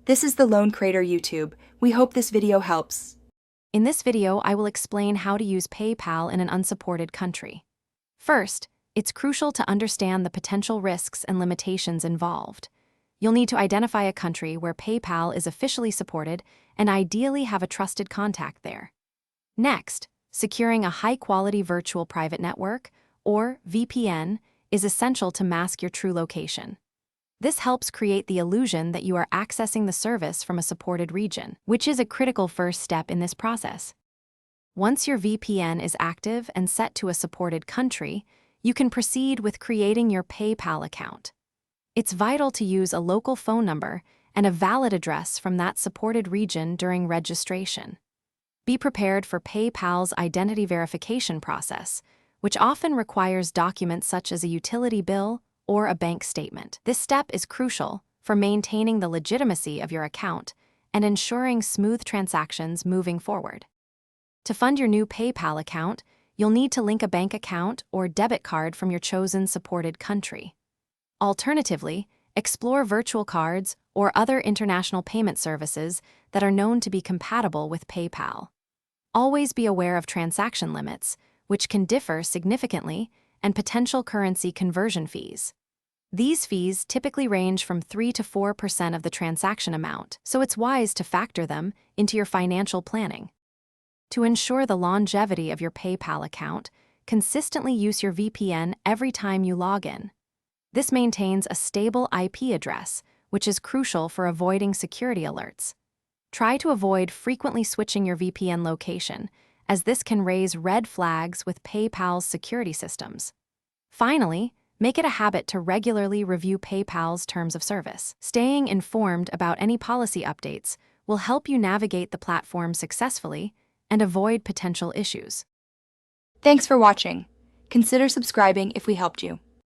This is the Lone Crater YouTube. We hope this video helps. In this video, I will explain how to use PayPal in an unsupported country. First, it's crucial to understand the potential risks and limitations involved. You'll need to identify a country where PayPal is officially supported and ideally have a trusted contact there. Next, securing a high-quality virtual private network, or VPN, is essential to mask your true location. This helps create the illusion that you are accessing the service from a supported region, which is a critical first step in this process. Once your VPN is active and set to a supported country, you can proceed with creating your PayPal account. It's vital to use a local phone number and a valid address from that supported region during registration. Be prepared for PayPal's identity verification process, which often requires documents such as a utility bill or a bank statement. This step is crucial for maintaining the legitimacy of your account and ensuring smooth transactions moving forward. To fund your new PayPal account, you'll need to link a bank account or debit card from your chosen supported country. Alternatively, explore virtual cards or other international payment services that are known to be compatible with PayPal. Always be aware of transaction limits, which can differ significantly, and potential currency conversion fees. These fees typically range from 3 to 4% of the transaction amount, so it's wise to factor them into your financial planning. To ensure the longevity of your PayPal account, consistently use your VPN every time you log in. This maintains a stable IP address, which is crucial for avoiding security alerts. Try to avoid frequently switching your VPN location, as this can raise red flags with PayPal's security systems. Finally, make it a habit to regularly review PayPal's terms of service. Staying informed about any policy updates will help you navigate the platform successfully and avoid potential issues. Thanks for watching. Consider subscribing if we helped you.